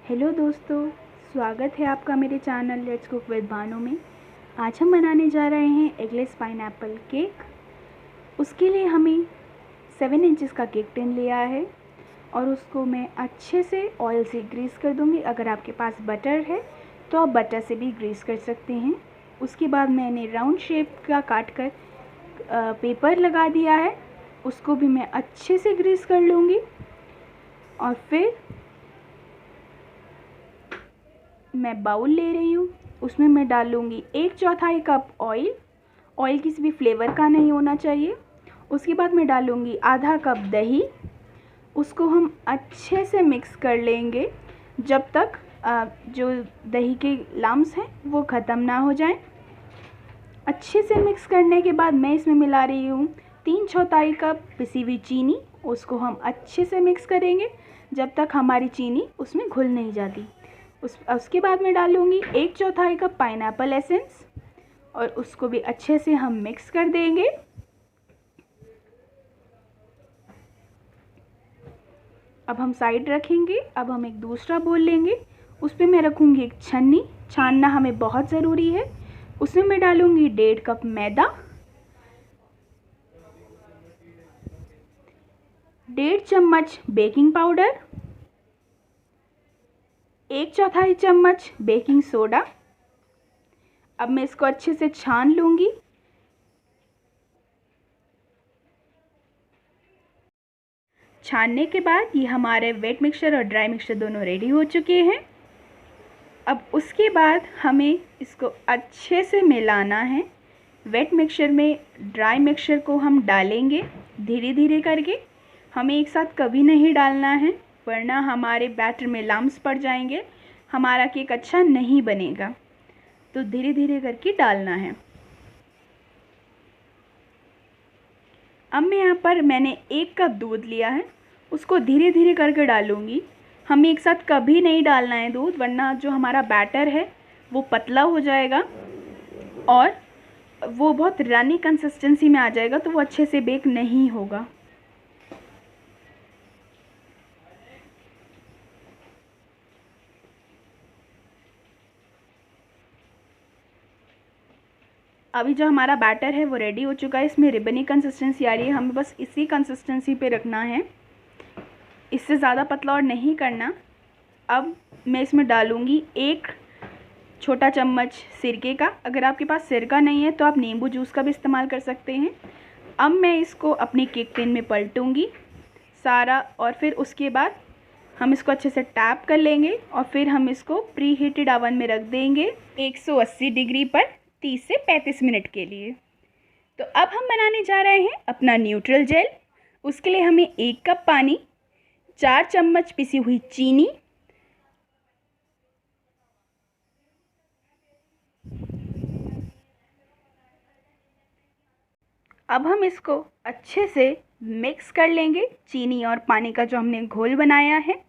Hello दोस्तों, स्वागत है आपका मेरे channel let's cook with Bhanu में। आज हम बनाने जा रहे हैं एगलेस पाइनएप्पल केक। उसके लिए हमें 7 इंचेस का केक टिन लिया है और उसको मैं अच्छे से ऑयल से ग्रीस कर दूंगी। अगर आपके पास बटर है तो आप बटर से भी ग्रीस कर सकते हैं। उसके बाद मैंने राउंड शेप का काट कर पेपर लगा दिया है, उसको भी मैं अच्छे से ग्रीस कर लूँगी। और फिर मैं बाउल ले रही हूँ, उसमें मैं डालूँगी 1/4 कप ऑयल। ऑयल किसी भी फ्लेवर का नहीं होना चाहिए। उसके बाद मैं डालूँगी आधा कप दही। उसको हम अच्छे से मिक्स कर लेंगे जब तक जो दही के लम्स हैं वो ख़त्म ना हो जाएं। अच्छे से मिक्स करने के बाद मैं इसमें मिला रही हूँ 3/4 कप पिसी हुई चीनी। उसको हम अच्छे से मिक्स करेंगे जब तक हमारी चीनी उसमें घुल नहीं जाती। उसके बाद मैं डालूँगी 1/4 कप पाइनएप्पल एसेंस और उसको भी अच्छे से हम मिक्स कर देंगे। अब हम साइड रखेंगे। अब हम एक दूसरा बोल लेंगे, उस पर मैं रखूँगी एक छन्नी। छानना हमें बहुत ज़रूरी है। उसमें मैं डालूँगी 1.5 कप मैदा, 1.5 चम्मच बेकिंग पाउडर, 1/4 चम्मच बेकिंग सोडा। अब मैं इसको अच्छे से छान लूँगी। छानने के बाद ये हमारे वेट मिक्सचर और ड्राई मिक्सचर दोनों रेडी हो चुके हैं। अब उसके बाद हमें इसको अच्छे से मिलाना है। वेट मिक्सचर में ड्राई मिक्सचर को हम डालेंगे धीरे धीरे करके। हमें एक साथ कभी नहीं डालना है, वरना हमारे बैटर में लम्स पड़ जाएंगे, हमारा केक अच्छा नहीं बनेगा। तो धीरे धीरे करके डालना है। अब मैं यहाँ पर मैंने 1 कप दूध लिया है, उसको धीरे धीरे करके डालूँगी। हमें एक साथ कभी नहीं डालना है दूध, वरना जो हमारा बैटर है वो पतला हो जाएगा और वो बहुत रनी कंसिस्टेंसी में आ जाएगा, तो वो अच्छे से बेक नहीं होगा। अभी जो हमारा बैटर है वो रेडी हो चुका है। इसमें रिबनी कंसिस्टेंसी आ रही है, हमें बस इसी कंसिस्टेंसी पे रखना है, इससे ज़्यादा पतला और नहीं करना। अब मैं इसमें डालूँगी 1 छोटा चम्मच सिरके का। अगर आपके पास सिरका नहीं है तो आप नींबू जूस का भी इस्तेमाल कर सकते हैं। अब मैं इसको अपनी केक टिन में पलटूँगी सारा, और फिर उसके बाद हम इसको अच्छे से टैप कर लेंगे और फिर हम इसको प्री हीटेड ओवन में रख देंगे 180 डिग्री पर 30 से 35 मिनट के लिए। तो अब हम बनाने जा रहे हैं अपना न्यूट्रल जेल। उसके लिए हमें 1 कप पानी, 4 चम्मच पिसी हुई चीनी, अब हम इसको अच्छे से मिक्स कर लेंगे, चीनी और पानी का जो हमने घोल बनाया है।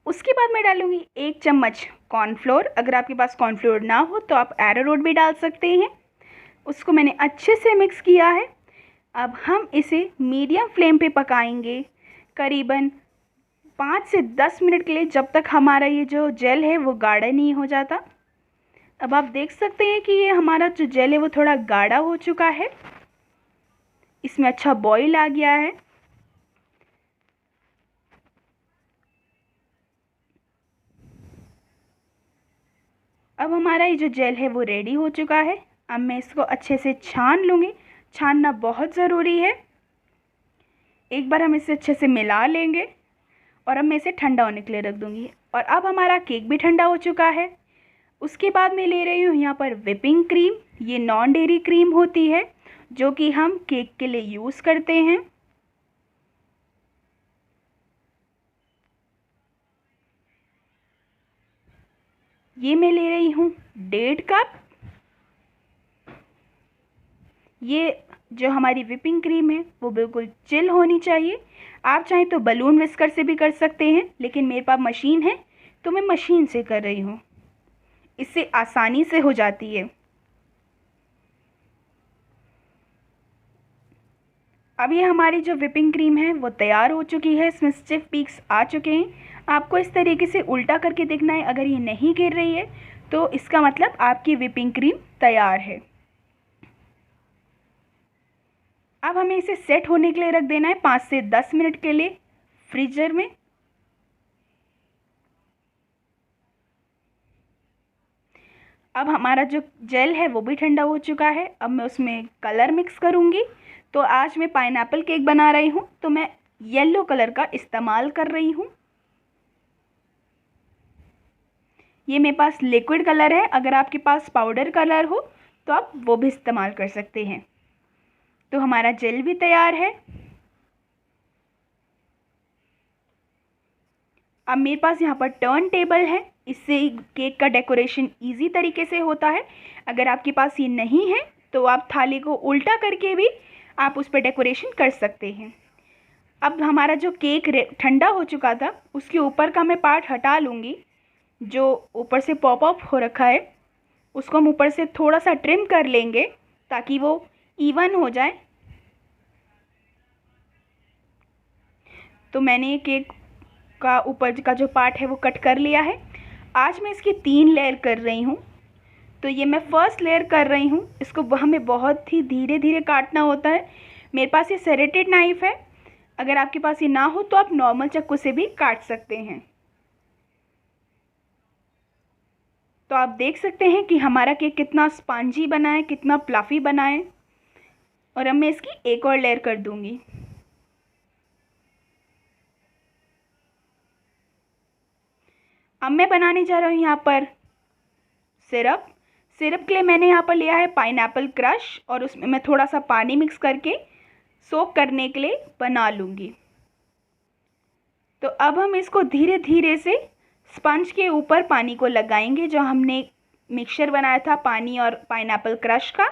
उसके बाद मैं डालूँगी 1 चम्मच कॉर्नफ्लोर। अगर आपके पास कॉर्नफ्लोर ना हो तो आप एरारोट भी डाल सकते हैं। उसको मैंने अच्छे से मिक्स किया है। अब हम इसे मीडियम फ्लेम पे पकाएंगे करीबन 5 से 10 मिनट के लिए, जब तक हमारा ये जो जेल है वो गाढ़ा नहीं हो जाता। अब आप देख सकते हैं कि ये हमारा जो जेल है वो थोड़ा गाढ़ा हो चुका है, इसमें अच्छा बॉईल आ गया है। अब हमारा ये जो जेल है वो रेडी हो चुका है। अब मैं इसको अच्छे से छान लूँगी। छानना बहुत ज़रूरी है। एक बार हम इसे अच्छे से मिला लेंगे और अब मैं इसे ठंडा होने के लिए रख दूँगी। और अब हमारा केक भी ठंडा हो चुका है। उसके बाद मैं ले रही हूँ यहाँ पर व्हिपिंग क्रीम। ये नॉन डेयरी क्रीम होती है जो कि हम केक के लिए यूज़ करते हैं। ये मैं ले रही हूँ 1.5 कप। ये जो हमारी व्हिपिंग क्रीम है वो बिल्कुल चिल होनी चाहिए। आप चाहें तो बलून विस्कर से भी कर सकते हैं, लेकिन मेरे पास मशीन है तो मैं मशीन से कर रही हूँ, इससे आसानी से हो जाती है। अब ये हमारी जो व्हिपिंग क्रीम है वो तैयार हो चुकी है। इसमें स्टिफ पीक्स आ चुके हैं। आपको इस तरीके से उल्टा करके देखना है। अगर ये नहीं गिर रही है तो इसका मतलब आपकी व्हिपिंग क्रीम तैयार है। अब हमें इसे सेट होने के लिए रख देना है 5 से 10 मिनट के लिए फ्रीजर में। अब हमारा जो जेल है वो भी ठंडा हो चुका है। अब मैं उसमें कलर मिक्स करूँगी। तो आज मैं पाइनएप्पल केक बना रही हूँ, तो मैं येलो कलर का इस्तेमाल कर रही हूँ। ये मेरे पास लिक्विड कलर है, अगर आपके पास पाउडर कलर हो तो आप वो भी इस्तेमाल कर सकते हैं। तो हमारा जेल भी तैयार है। अब मेरे पास यहाँ पर टर्न टेबल है, इससे केक का डेकोरेशन इजी तरीके से होता है। अगर आपके पास ये नहीं है तो आप थाली को उल्टा करके भी आप उस पर डेकोरेशन कर सकते हैं। अब हमारा जो केक ठंडा हो चुका था, उसके ऊपर का मैं पार्ट हटा लूँगी। जो ऊपर से पॉप अप हो रखा है उसको हम ऊपर से थोड़ा सा ट्रिम कर लेंगे ताकि वो इवन हो जाए। तो मैंने ये केक का ऊपर का जो पार्ट है वो कट कर लिया है। आज मैं इसकी 3 लेयर कर रही हूँ। तो ये मैं फर्स्ट लेयर कर रही हूँ। इसको हमें बहुत ही धीरे धीरे काटना होता है। मेरे पास ये सेरेटेड नाइफ़ है, अगर आपके पास ये ना हो तो आप नॉर्मल चाकू से भी काट सकते हैं। तो आप देख सकते हैं कि हमारा केक कितना स्पंजी बना है, कितना फ्लफ़ी बना है। और अब मैं इसकी एक और लेयर कर दूँगी। अब मैं बनाने जा रहा हूँ यहाँ पर सिरप। सिरप के लिए मैंने यहाँ पर लिया है पाइनएप्पल क्रश, और उसमें मैं थोड़ा सा पानी मिक्स करके सोक करने के लिए बना लूँगी। तो अब हम इसको धीरे धीरे से स्पंज के ऊपर पानी को लगाएंगे, जो हमने मिक्सचर बनाया था पानी और पाइनएप्पल क्रश का।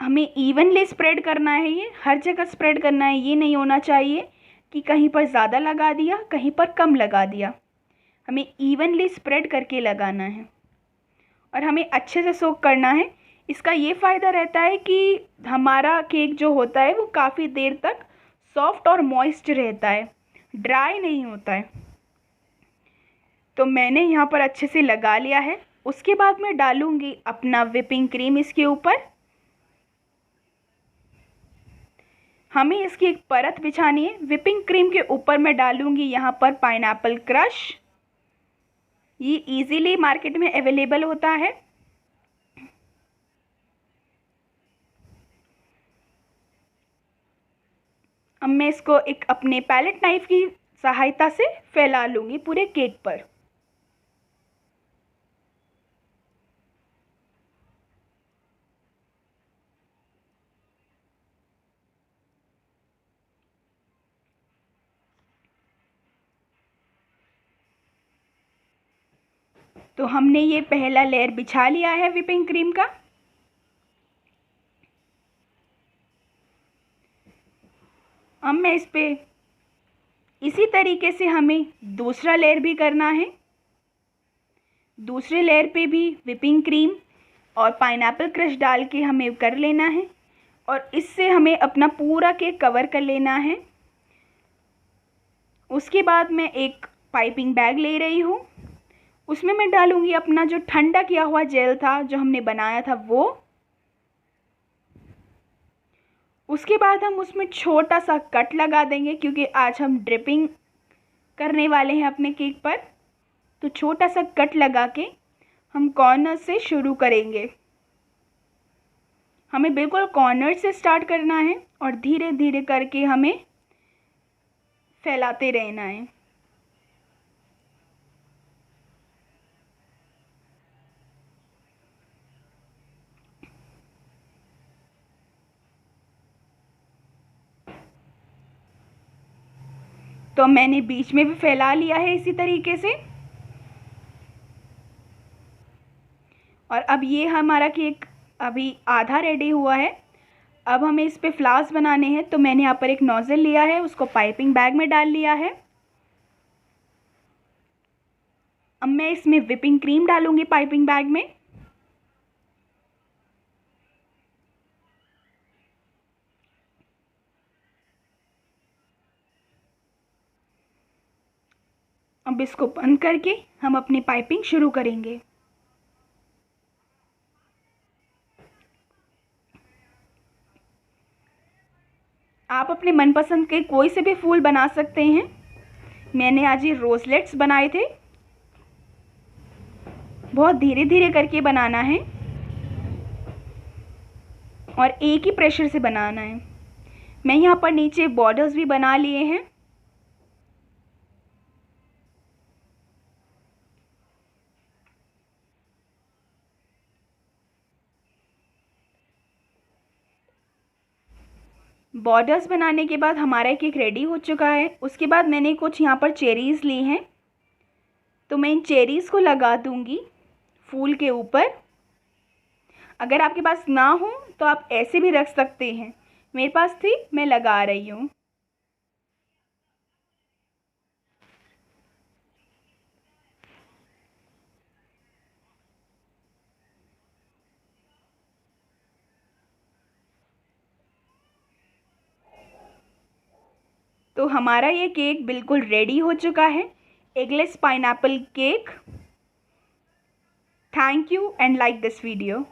हमें इवनली स्प्रेड करना है, ये हर जगह स्प्रेड करना है। ये नहीं होना चाहिए कि कहीं पर ज़्यादा लगा दिया, कहीं पर कम लगा दिया। हमें इवनली स्प्रेड करके लगाना है और हमें अच्छे से सोक करना है। इसका ये फ़ायदा रहता है कि हमारा केक जो होता है वो काफ़ी देर तक सॉफ्ट और मॉइस्ट रहता है, ड्राई नहीं होता है। तो मैंने यहाँ पर अच्छे से लगा लिया है। उसके बाद मैं डालूँगी अपना व्हिपिंग क्रीम इसके ऊपर। हमें इसकी एक परत बिछानी है। व्हिपिंग क्रीम के ऊपर मैं डालूँगी यहाँ पर पाइनएप्पल क्रश। ये इजीली मार्केट में अवेलेबल होता है। अब मैं इसको एक अपने पैलेट नाइफ की सहायता से फैला लूँगी पूरे केक पर। तो हमने ये पहला लेयर बिछा लिया है व्हिपिंग क्रीम का। अब मैं इस पे इसी तरीके से हमें दूसरा लेयर भी करना है। दूसरे लेयर पे भी व्हिपिंग क्रीम और पाइनएप्पल क्रश डाल के हमें कर लेना है, और इससे हमें अपना पूरा केक कवर कर लेना है। उसके बाद मैं एक पाइपिंग बैग ले रही हूँ, उसमें मैं डालूँगी अपना जो ठंडा किया हुआ जेल था जो हमने बनाया था वो। उसके बाद हम उसमें छोटा सा कट लगा देंगे, क्योंकि आज हम ड्रिपिंग करने वाले हैं अपने केक पर। तो छोटा सा कट लगा के हम कॉर्नर से शुरू करेंगे। हमें बिल्कुल कॉर्नर से स्टार्ट करना है और धीरे धीरे करके हमें फैलाते रहना है। तो मैंने बीच में भी फैला लिया है इसी तरीके से। और अब ये हमारा केक अभी आधा रेडी हुआ है। अब हमें इस पे फ्लावर्स बनाने हैं। तो मैंने यहाँ पर एक नोज़ल लिया है, उसको पाइपिंग बैग में डाल लिया है। अब मैं इसमें व्हिपिंग क्रीम डालूँगी पाइपिंग बैग में। अब इसको बंद करके हम अपनी पाइपिंग शुरू करेंगे। आप अपने मनपसंद के कोई से भी फूल बना सकते हैं। मैंने आज ये रोज़लेट्स बनाए थे। बहुत धीरे धीरे करके बनाना है और एक ही प्रेशर से बनाना है। मैं यहाँ पर नीचे बॉर्डर्स भी बना लिए हैं। बॉर्डर्स बनाने के बाद हमारा केक रेडी हो चुका है। उसके बाद मैंने कुछ यहाँ पर चेरीज़ ली हैं, तो मैं इन चेरीज़ को लगा दूँगी फूल के ऊपर। अगर आपके पास ना हो तो आप ऐसे भी रख सकते हैं। मेरे पास थी, मैं लगा रही हूँ। तो हमारा ये केक बिल्कुल रेडी हो चुका है, eggless pineapple cake. Thank you and like this video.